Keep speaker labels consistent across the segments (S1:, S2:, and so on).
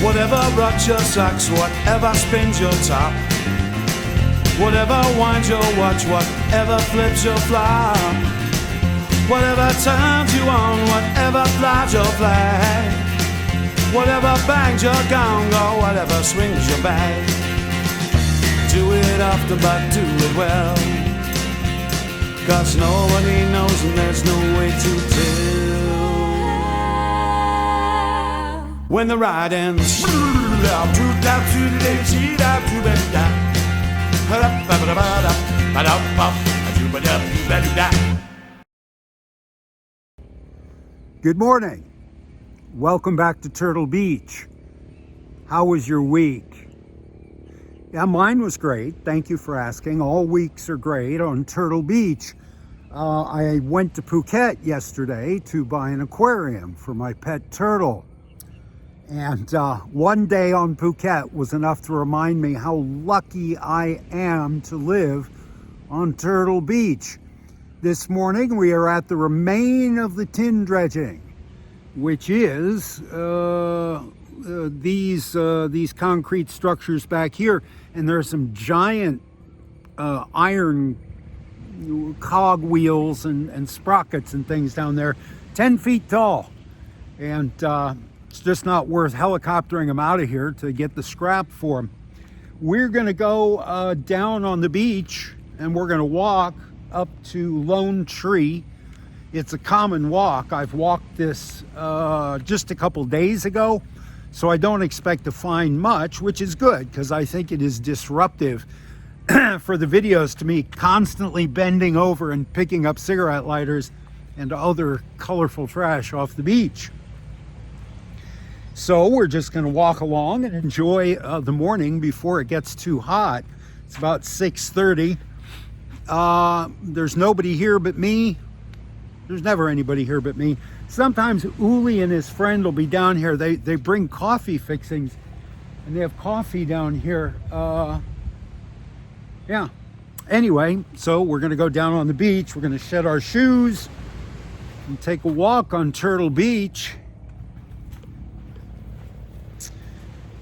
S1: Whatever rocks your socks, whatever spins your top, whatever winds your watch, whatever flips your flop, whatever turns you on, whatever flies your flag, whatever bangs your gong, or whatever swings your bag. Do it often, but do it well, 'cause nobody knows and there's no way to tell. When the ride ends,
S2: good morning. Welcome back to Turtle Beach. How was your week? Yeah, mine was great. Thank you for asking. All weeks are great on Turtle Beach. I went to Phuket yesterday to buy an aquarium for my pet turtle. And one day on Phuket was enough to remind me how lucky I am to live on Turtle Beach. This morning we are at the remain of the tin dredging, which is these concrete structures back here, and there are some giant iron cog wheels and sprockets and things down there, 10 feet tall, and it's just not worth helicoptering them out of here to get the scrap for them. We're going to go down on the beach, and we're going to walk up to Lone Tree. It's a common walk. I've walked this just a couple days ago, so I don't expect to find much, which is good, because I think it is disruptive for the videos to me constantly bending over and picking up cigarette lighters and other colorful trash off the beach. So we're just going to walk along and enjoy the morning before it gets too hot. It's about 6:30. There's nobody here but me. There's never anybody here but me. Sometimes Uli and his friend will be down here. They bring coffee fixings, and they have coffee down here. Yeah. Anyway, so we're going to go down on the beach. We're going to shed our shoes and take a walk on Turtle Beach.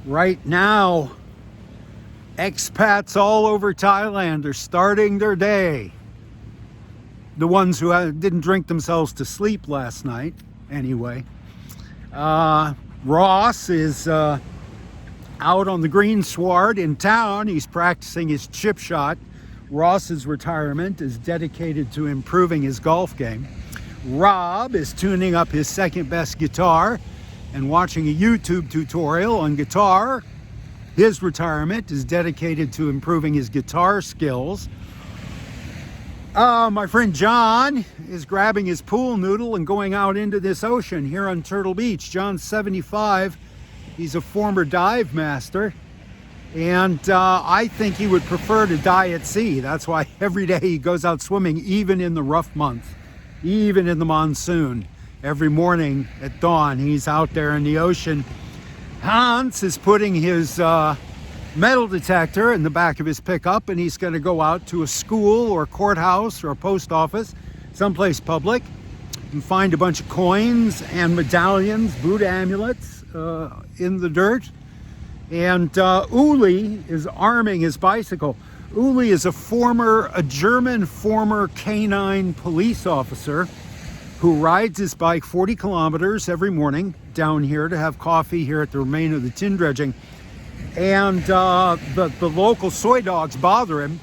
S2: Right now, expats all over Thailand are starting their day. The ones who didn't drink themselves to sleep last night, anyway. Ross is out on the green sward in town. He's practicing his chip shot. Ross's retirement is dedicated to improving his golf game. Rob is tuning up his second best guitar and watching a YouTube tutorial on guitar. His retirement is dedicated to improving his guitar skills. My friend John is grabbing his pool noodle and going out into this ocean here on Turtle Beach. John's 75. He's a former dive master. And I think he would prefer to die at sea. That's why every day he goes out swimming, even in the rough month, even in the monsoon. Every morning at dawn, he's out there in the ocean. Hans is putting his metal detector in the back of his pickup, and he's going to go out to a school or courthouse or a post office, someplace public, and find a bunch of coins and medallions, Buddha amulets in the dirt. And Uli is arming his bicycle. Uli is a German former canine police officer who rides his bike 40 kilometers every morning down here to have coffee here at the remain of the tin dredging. And the local soy dogs bother him,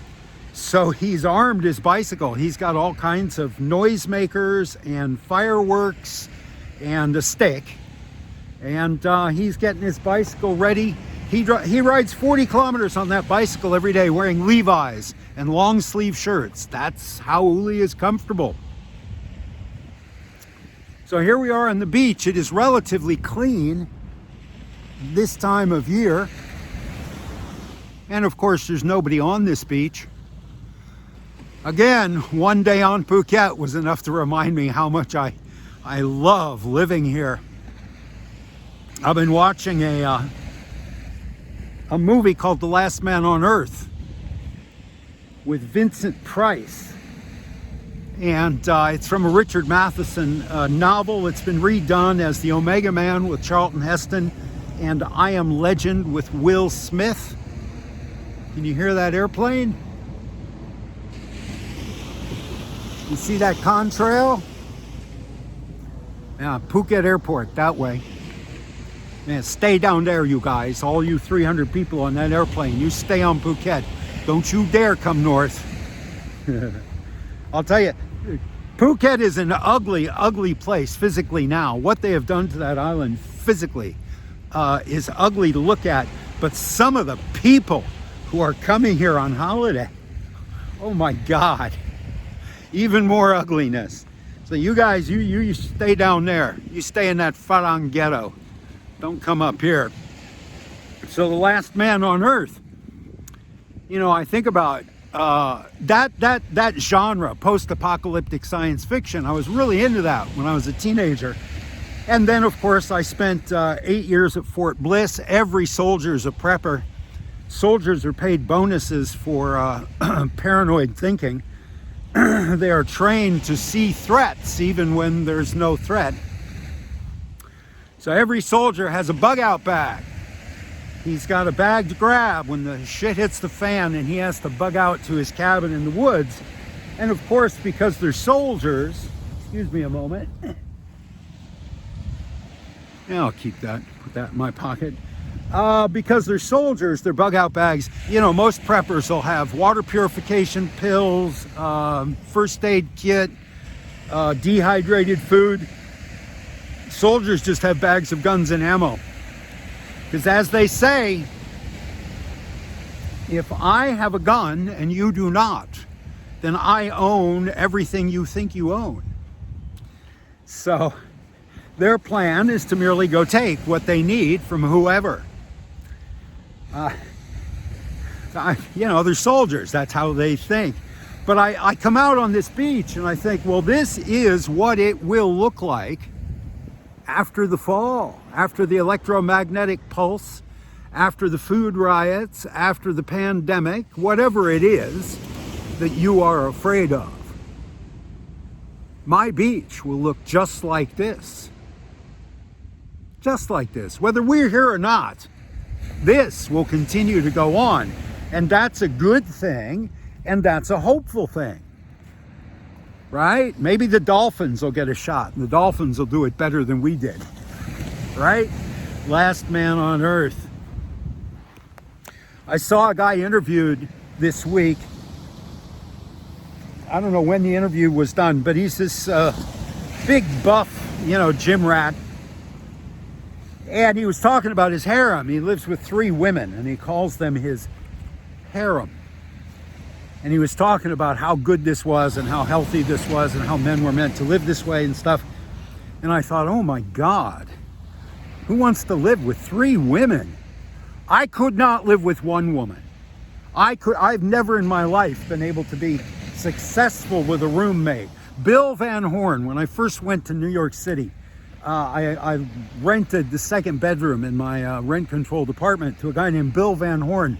S2: so he's armed his bicycle. He's got all kinds of noisemakers and fireworks and a stick. And he's getting his bicycle ready. He rides 40 kilometers on that bicycle every day wearing Levi's and long sleeve shirts. That's how Uli is comfortable. So here we are on the beach. It is relatively clean this time of year. And of course, there's nobody on this beach. Again, one day on Phuket was enough to remind me how much I love living here. I've been watching a movie called The Last Man on Earth with Vincent Price. And it's from a Richard Matheson novel. It's been redone as The Omega Man with Charlton Heston and I Am Legend with Will Smith. Can you hear that airplane? You see that contrail? Yeah, Phuket Airport, that way. Man, stay down there, you guys. All you 300 people on that airplane, you stay on Phuket. Don't you dare come north. I'll tell you, Phuket is an ugly, ugly place physically now. What they have done to that island physically is ugly to look at. But some of the people who are coming here on holiday, oh my God, even more ugliness. So you guys, you stay down there. You stay in that Farang ghetto. Don't come up here. So the last man on earth, you know, I think about that genre, post-apocalyptic science fiction. I was really into that when I was a teenager. And then, of course, I spent 8 years at Fort Bliss. Every soldier is a prepper. Soldiers are paid bonuses for paranoid thinking. They are trained to see threats even when there's no threat. So every soldier has a bug-out bag. He's got a bag to grab when the shit hits the fan and he has to bug out to his cabin in the woods. And of course, because they're soldiers, excuse me a moment. Yeah, I'll keep that, put that in my pocket. Because they're soldiers, their bug-out bags, you know, most preppers will have water purification pills, first aid kit, dehydrated food. Soldiers just have bags of guns and ammo. Because as they say, if I have a gun and you do not, then I own everything you think you own. So their plan is to merely go take what they need from whoever. You know, they're soldiers. That's how they think. But I come out on this beach and I think, well, this is what it will look like after the fall, after the electromagnetic pulse, after the food riots, after the pandemic, whatever it is that you are afraid of. My beach will look just like this. Just like this. Whether we're here or not, this will continue to go on. And that's a good thing, and that's a hopeful thing. Right? Maybe the dolphins will get a shot, and the dolphins will do it better than we did. Right? Last man on earth. I saw a guy interviewed this week. I don't know when the interview was done, but he's this big buff, you know, gym rat. And he was talking about his harem. He lives with 3 women, and he calls them his harem. And he was talking about how good this was and how healthy this was and how men were meant to live this way and stuff. And I thought, oh my God, who wants to live with 3 women? I could not live with 1 woman. I've never in my life been able to be successful with a roommate. Bill Van Horn, when I first went to New York City, I rented the 2nd bedroom in my rent-controlled apartment to a guy named Bill Van Horn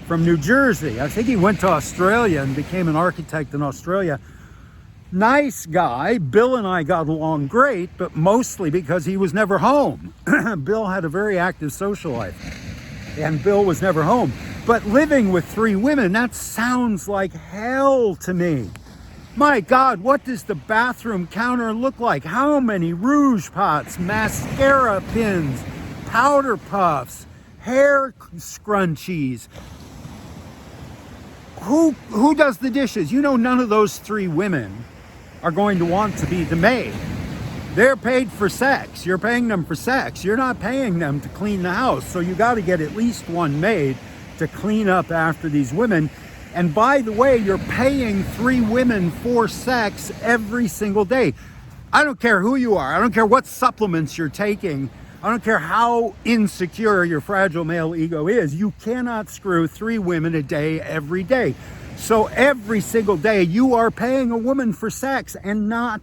S2: from New Jersey. I think he went to Australia and became an architect in Australia. Nice guy. Bill and I got along great, but mostly because he was never home. Bill had a very active social life, and Bill was never home. But living with 3 women, that sounds like hell to me. My God, what does the bathroom counter look like? How many rouge pots, mascara pins, powder puffs, hair scrunchies? Who does the dishes? You know, none of those 3 women are going to want to be the maid. They're paid for sex. You're paying them for sex. You're not paying them to clean the house. So you got to get at least 1 maid to clean up after these women. And by the way, you're paying 3 women for sex every single day. I don't care who you are. I don't care what supplements you're taking. I don't care how insecure your fragile male ego is. You cannot screw 3 women a day every day. So every single day you are paying a woman for sex and not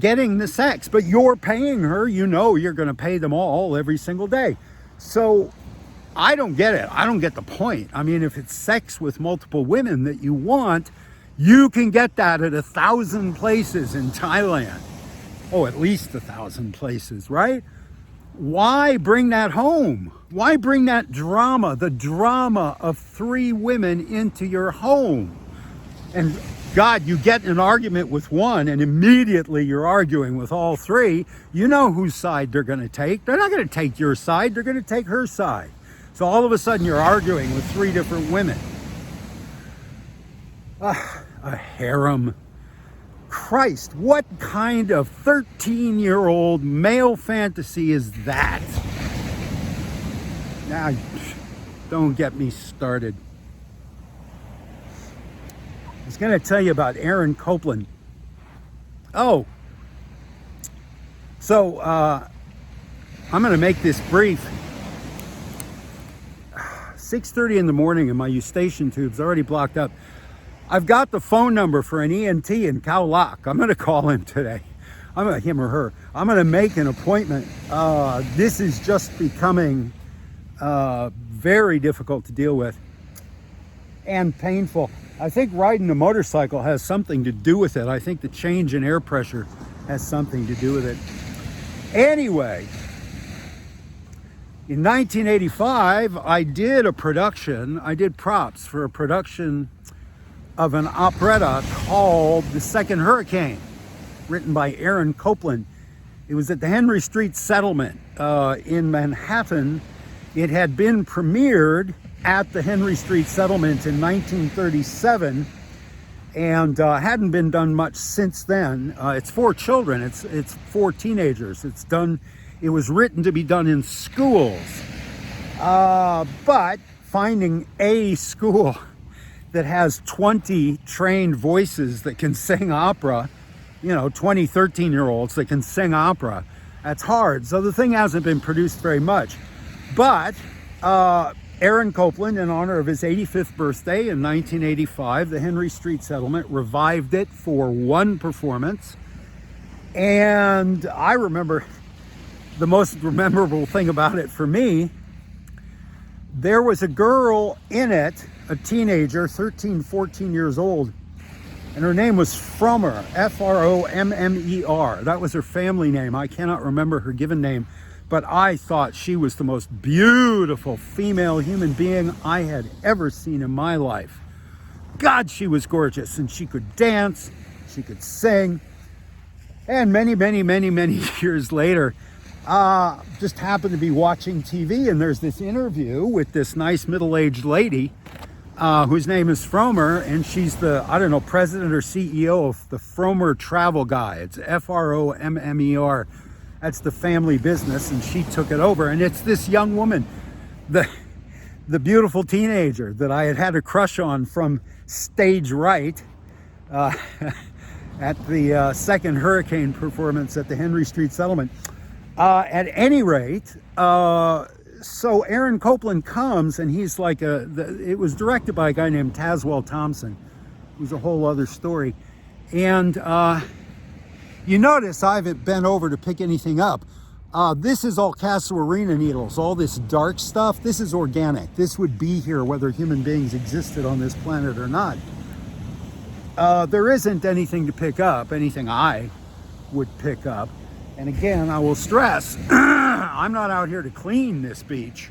S2: getting the sex, but you're paying her. You know you're going to pay them all every single day. So I don't get it. I don't get the point. I mean, if it's sex with multiple women that you want, you can get that at 1,000 places in Thailand. Oh, at least 1,000 places, right? Why bring that home? Why bring that drama, the drama of 3 women into your home? And God, you get in an argument with one and immediately you're arguing with all 3. You know whose side they're going to take. They're not going to take your side. They're going to take her side. So all of a sudden you're arguing with 3 different women. A harem. Christ, what kind of 13-year-old male fantasy is that? Now, don't get me started. I was going to tell you about Aaron Copland. Oh, so I'm going to make this brief. 6:30 in the morning and my eustachian tube's already blocked up. I've got the phone number for an ENT in Khao Lak. I'm going to call him today. Him or her. I'm going to make an appointment. This is just becoming very difficult to deal with and painful. I think riding a motorcycle has something to do with it. I think the change in air pressure has something to do with it. Anyway, in 1985, I did props for a production of an operetta called The Second Hurricane, written by Aaron Copland. It was at the Henry Street Settlement in Manhattan. It had been premiered at the Henry Street Settlement in 1937 and hadn't been done much since then. It's 4 children, it's 4 teenagers. It was written to be done in schools, but finding a school that has 20 trained voices that can sing opera, 20, 13-year-olds that can sing opera, that's hard. So the thing hasn't been produced very much. But Aaron Copland, in honor of his 85th birthday in 1985, the Henry Street Settlement revived it for 1 performance. And I remember the most memorable thing about it for me, there was a girl in it, a teenager, 13, 14 years old, and her name was Frommer, Frommer. That was her family name. I cannot remember her given name, but I thought she was the most beautiful female human being I had ever seen in my life. God, she was gorgeous, and she could dance, she could sing, and many, many, many, many years later, just happened to be watching TV, and there's this interview with this nice middle-aged lady whose name is Frommer, and she's the, president or CEO of the Frommer Travel Guy. It's Frommer. That's the family business, and she took it over. And it's this young woman, the beautiful teenager that I had a crush on from stage right at the Second Hurricane performance at the Henry Street Settlement. At any rate, so Aaron Copland comes, and he's like it was directed by a guy named Tazewell Thompson. It was a whole other story. And you notice I haven't bent over to pick anything up. This is all casuarina needles, all this dark stuff. This is organic. This would be here whether human beings existed on this planet or not. There isn't anything to pick up, anything I would pick up. And again, I will stress, I'm not out here to clean this beach.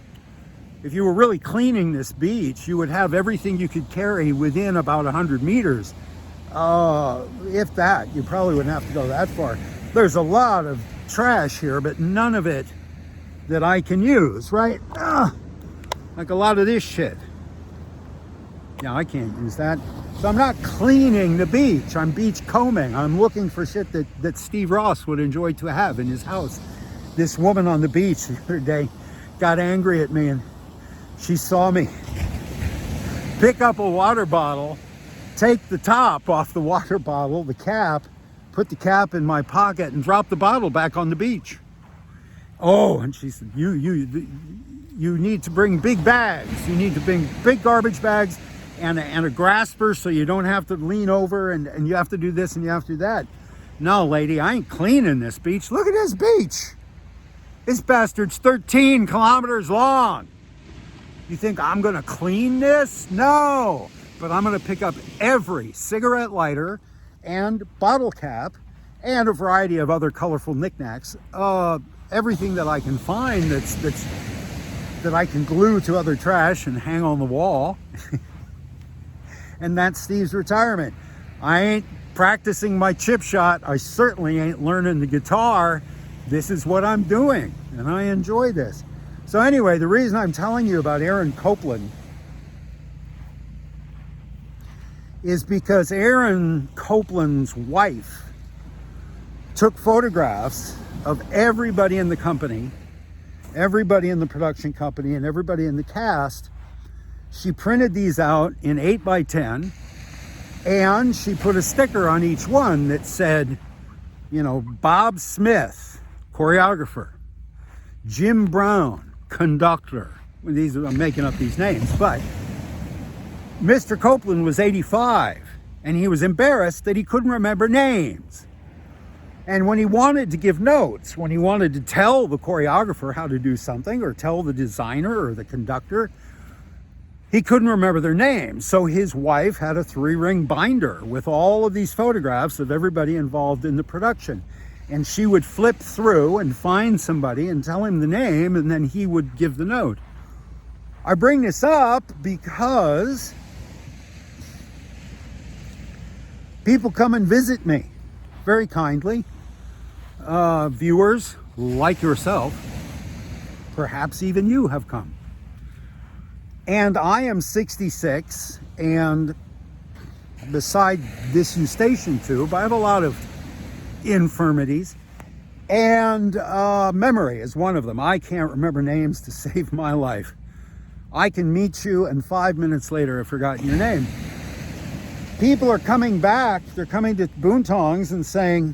S2: If you were really cleaning this beach, you would have everything you could carry within about 100 meters. If that, you probably wouldn't have to go that far. There's a lot of trash here, but none of it that I can use, right? Like a lot of this shit. Yeah, I can't use that. So I'm not cleaning the beach. I'm beach combing. I'm looking for shit that Steve Rosse would enjoy to have in his house. This woman on the beach the other day got angry at me, and she saw me pick up a water bottle, take the top off the water bottle, the cap, put the cap in my pocket, and drop the bottle back on the beach. Oh, and she said, you need to bring big bags. You need to bring big garbage bags and a grasper so you don't have to lean over, and you have to do this and you have to do that. No, lady, I ain't cleaning this beach. Look at this beach. This bastard's 13 kilometers long. You think I'm gonna clean this? No, but I'm gonna pick up every cigarette lighter and bottle cap and a variety of other colorful knickknacks everything that I can find that I can glue to other trash and hang on the wall. And that's Steve's retirement. I ain't practicing my chip shot. I certainly ain't learning the guitar. This is what I'm doing, and I enjoy this. So anyway, the reason I'm telling you about Aaron Copland is because Aaron Copland's wife took photographs of everybody in the company, everybody in the production company, and everybody in the cast. She printed these out in 8x10, and she put a sticker on each one that said, you know, Bob Smith, choreographer, Jim Brown, conductor. These, I'm making up these names, but Mr. Copland was 85, and he was embarrassed that he couldn't remember names. And when he wanted to give notes, when he wanted to tell the choreographer how to do something, or tell the designer or the conductor, he couldn't remember their names. So his wife had a 3-ring binder with all of these photographs of everybody involved in the production. And she would flip through and find somebody and tell him the name, and then he would give the note. I bring this up because people come and visit me very kindly. Viewers like yourself, perhaps even you have come. And I am 66, and beside this eustachian tube, I have a lot of infirmities, and memory is one of them. I can't remember names to save my life. I can meet you, and 5 minutes later I've forgotten your name. People are coming back, they're coming to Boontongs and saying,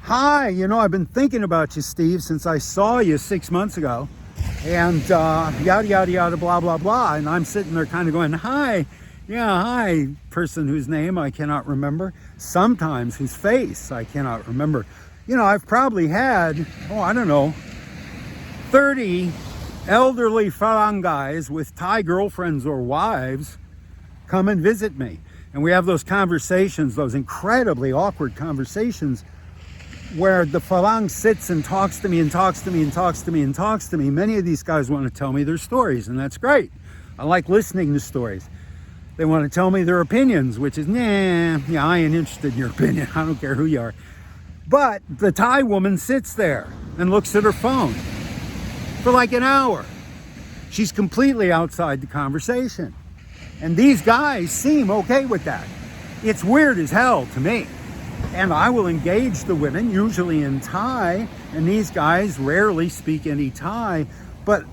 S2: hi, you know, I've been thinking about you, Steve, since I saw you 6 months ago, and yada, yada, yada, blah, blah, blah. And I'm sitting there kind of going, hi, yeah, hi, person whose name I cannot remember, sometimes whose face I cannot remember. You know, I've probably had, I don't know, 30 elderly Farang guys with Thai girlfriends or wives come and visit me. And we have those conversations, those incredibly awkward conversations, where the Farang sits and talks to me and talks to me and talks to me and talks to me. Many of these guys want to tell me their stories, and that's great. I like listening to stories. They want to tell me their opinions, which is, nah, yeah, I ain't interested in your opinion. I don't care who you are. But the Thai woman sits there and looks at her phone for like an hour. She's completely outside the conversation. And these guys seem okay with that. It's weird as hell to me. And I will engage the women, usually in Thai, and these guys rarely speak any Thai, but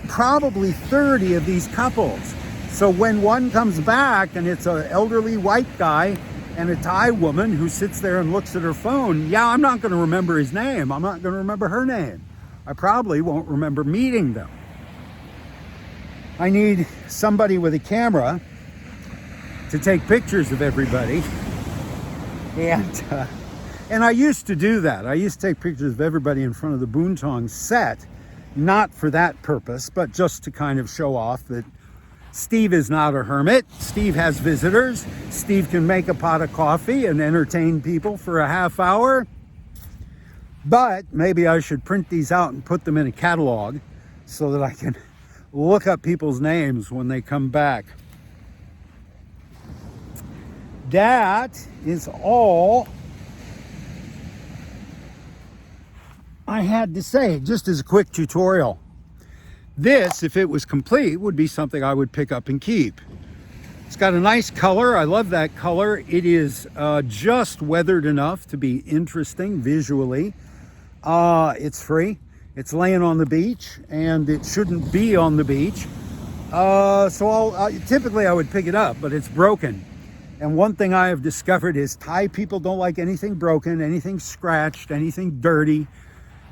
S2: probably 30 of these couples. So when one comes back and it's an elderly white guy and a Thai woman who sits there and looks at her phone, yeah, I'm not going to remember his name. I'm not going to remember her name. I probably won't remember meeting them. I need somebody with a camera to take pictures of everybody. And I used to do that. I used to take pictures of everybody in front of the Boontong set, not for that purpose, but just to kind of show off that Steve is not a hermit. Steve has visitors. Steve can make a pot of coffee and entertain people for a half hour. But maybe I should print these out and put them in a catalog so that I can look up people's names when they come back. That is all I had to say, just as a quick tutorial. This, if it was complete, would be something I would pick up and keep. It's got a nice color. I love that color. It is just weathered enough to be interesting visually. It's free. It's laying on the beach, and it shouldn't be on the beach. So typically I would pick it up, but it's broken. And one thing I have discovered is Thai people don't like anything broken, anything scratched, anything dirty.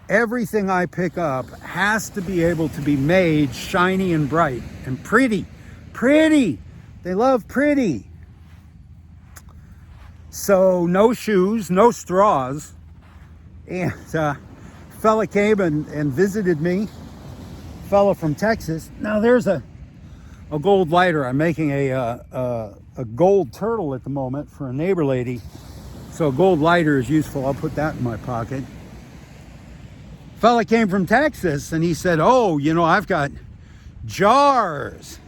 S2: Everything I pick up has to be able to be made shiny and bright and pretty. Pretty! They love pretty. So no shoes, no straws. And fella came and visited me, fella from Texas. Now there's a gold lighter. I'm making a gold turtle at the moment for a neighbor lady. So a gold lighter is useful. I'll put that in my pocket. Fella came from Texas and he said, oh, you know, I've got jars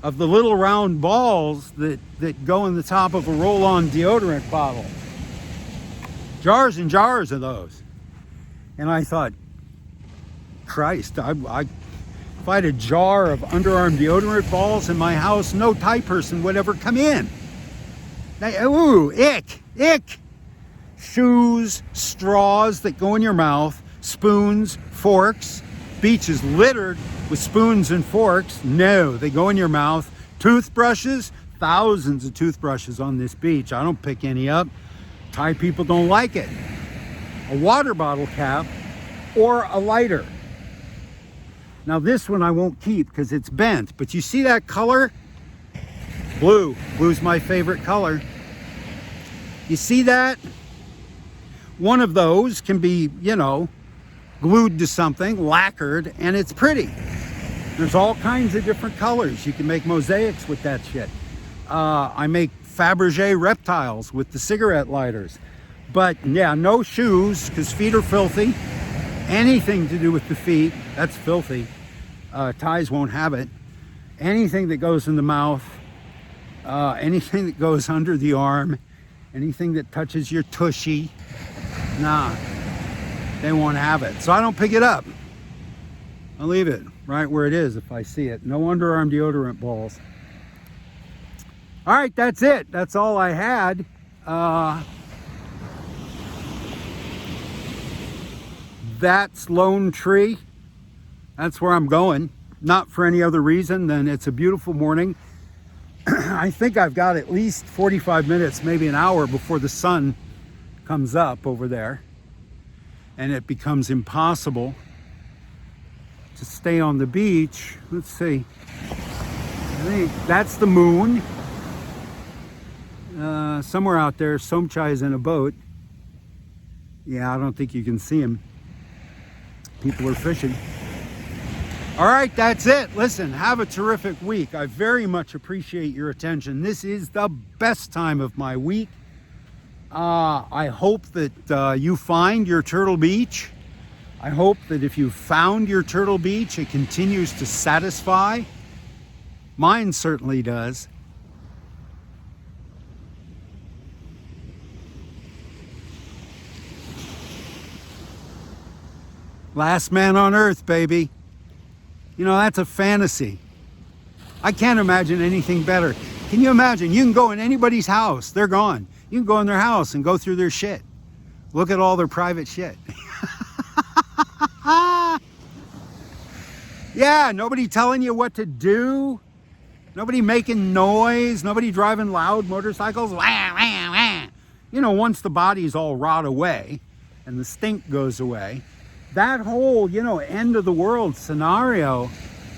S2: of the little round balls that go in the top of a roll-on deodorant bottle. Jars and jars of those. And I thought, Christ, if I had a jar of underarm deodorant balls in my house, no Thai person would ever come in. Ooh, ick. Shoes, straws that go in your mouth, spoons, forks. Beach is littered with spoons and forks. No, they go in your mouth. Toothbrushes, thousands of toothbrushes on this beach. I don't pick any up. Thai people don't like it. A water bottle cap or a lighter. Now this one I won't keep because it's bent, but you see that color? Blue. Blue's my favorite color. You see that? One of those can be, you know, glued to something, lacquered, and it's pretty. There's all kinds of different colors. You can make mosaics with that shit. I make Fabergé reptiles with the cigarette lighters. But yeah, no shoes, because feet are filthy. Anything to do with the feet, that's filthy. Thais won't have it. Anything that goes in the mouth, anything that goes under the arm, anything that touches your tushy, nah, they won't have it. So I don't pick it up. I'll leave it right where it is if I see it. No underarm deodorant balls. All right, that's it. That's all I had. That's Lone Tree. That's where I'm going. Not for any other reason than it's a beautiful morning. I think I've got at least 45 minutes, maybe an hour before the sun comes up over there. And it becomes impossible to stay on the beach. Let's see. I think that's the moon. Somewhere out there, Somchai is in a boat. Yeah, I don't think you can see him. People are fishing. All right, that's it. Listen, have a terrific week. I very much appreciate your attention. This is the best time of my week. I hope that you find your Turtle Beach. I hope that if you found your Turtle Beach, it continues to satisfy. Mine certainly does. Last man on earth, baby. You know, that's a fantasy. I can't imagine anything better. Can you imagine? You can go in anybody's house. They're gone. You can go in their house and go through their shit. Look at all their private shit. Yeah, nobody telling you what to do. Nobody making noise. Nobody driving loud motorcycles. Wah, wah, wah. You know, once the bodies all rot away and the stink goes away, that whole, you know, end of the world scenario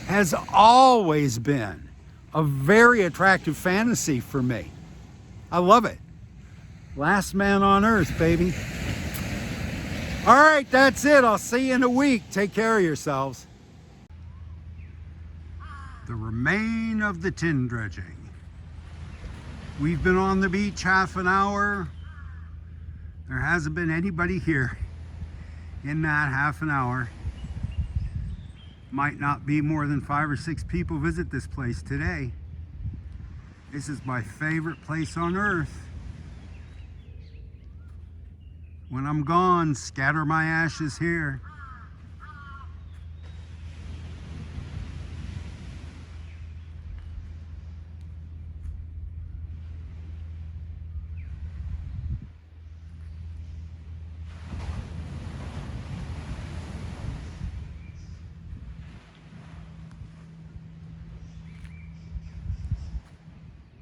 S2: has always been a very attractive fantasy for me. I love it. Last man on earth, baby. All right, that's it. I'll see you in a week. Take care of yourselves. The remain of the tin dredging. We've been on the beach half an hour. There hasn't been anybody here in that half an hour. Might not be more than 5 or 6 people visit this place today. This is my favorite place on earth. When I'm gone, scatter my ashes here.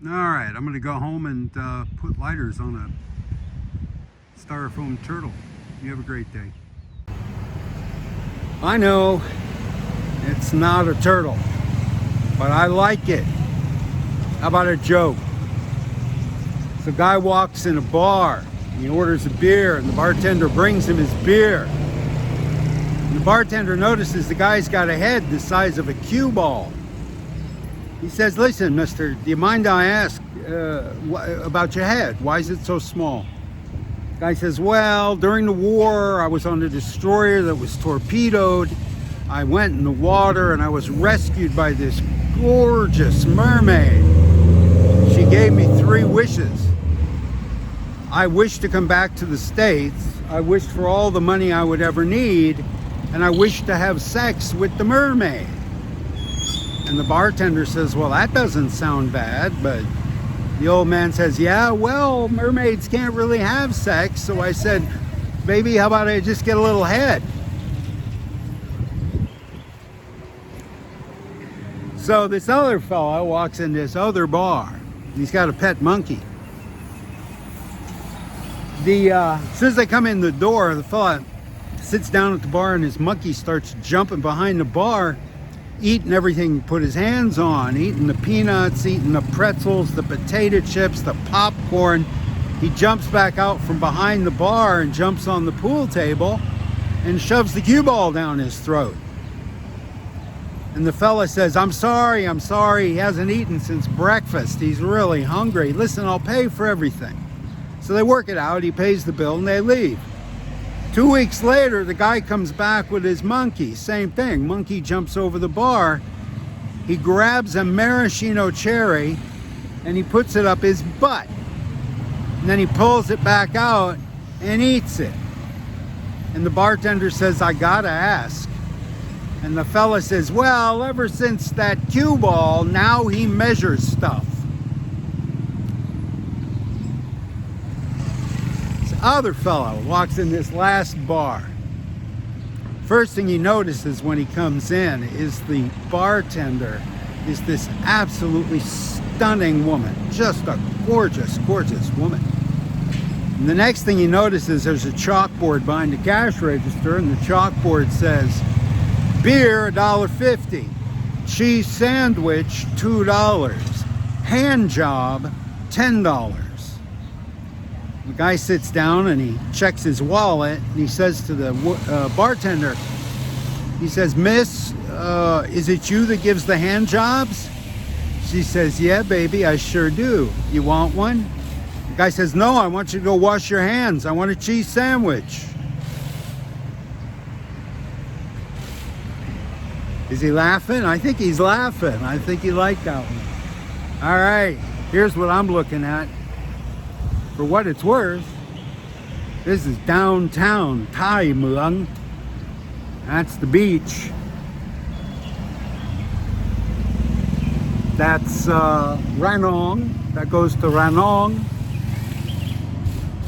S2: All right, I'm gonna go home and put lighters on a styrofoam turtle. You have a great day. I know it's not a turtle, but I like it. How about a joke? So a guy walks in a bar, and he orders a beer, and the bartender brings him his beer. And the bartender notices the guy's got a head the size of a cue ball. He says, listen, mister, do you mind I ask about your head? Why is it so small? Guy says, well, during the war, I was on a destroyer that was torpedoed. I went in the water and I was rescued by this gorgeous mermaid. She gave me 3 wishes. I wished to come back to the States. I wished for all the money I would ever need. And I wished to have sex with the mermaid. And the bartender says, well, that doesn't sound bad, but the old man says, yeah, well, mermaids can't really have sex. So I said, baby, how about I just get a little head? So this other fellow walks in this other bar. He's got a pet monkey. As soon as they come in the door, the fella sits down at the bar and his monkey starts jumping behind the bar, eating everything he put his hands on, eating the peanuts, eating the pretzels, the potato chips, the popcorn. He jumps back out from behind the bar and jumps on the pool table and shoves the cue ball down his throat. And the fella says, I'm sorry, he hasn't eaten since breakfast. He's really hungry. Listen, I'll pay for everything. So they work it out, he pays the bill and they leave. 2 weeks later, the guy comes back with his monkey. Same thing, monkey jumps over the bar. He grabs a maraschino cherry and he puts it up his butt. And then he pulls it back out and eats it. And the bartender says, I gotta ask. And the fella says, well, ever since that cue ball, now he measures stuff. This other fellow walks in this last bar. First thing he notices when he comes in is the bartender is this absolutely stunning woman. Just a gorgeous, gorgeous woman. And the next thing he notices, there's a chalkboard behind the cash register, and the chalkboard says, beer, $1.50. Cheese sandwich, $2. Hand job, $10. The guy sits down and he checks his wallet and he says to the bartender, he says, Miss, is it you that gives the hand jobs? She says, yeah, baby, I sure do. You want one? The guy says, no, I want you to go wash your hands. I want a cheese sandwich. Is he laughing? I think he's laughing. I think he liked that one. All right, here's what I'm looking at. For what it's worth, this is downtown Thai Muang. That's the beach. That's Ranong. That goes to Ranong.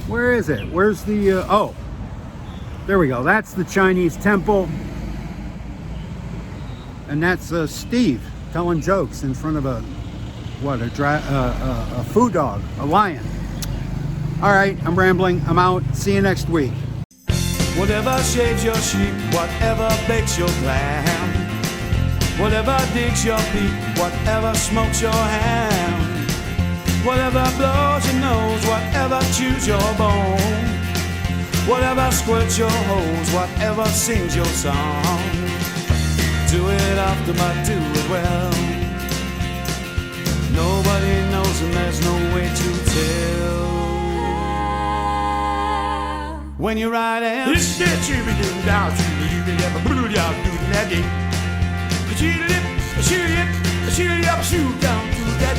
S2: Where is it? Where's the, oh, there we go. That's the Chinese temple. And that's Steve telling jokes in front of a food dog, a lion. All right, I'm rambling. I'm out. See you next week.
S1: Whatever shaves your sheep, whatever bakes your lamb, whatever digs your peat, whatever smokes your ham, whatever blows your nose, whatever chews your bone, whatever squirts your hose, whatever sings your song. Do it often, but do it well. Nobody knows and there's no way to tell. When you're riding, shoot down to that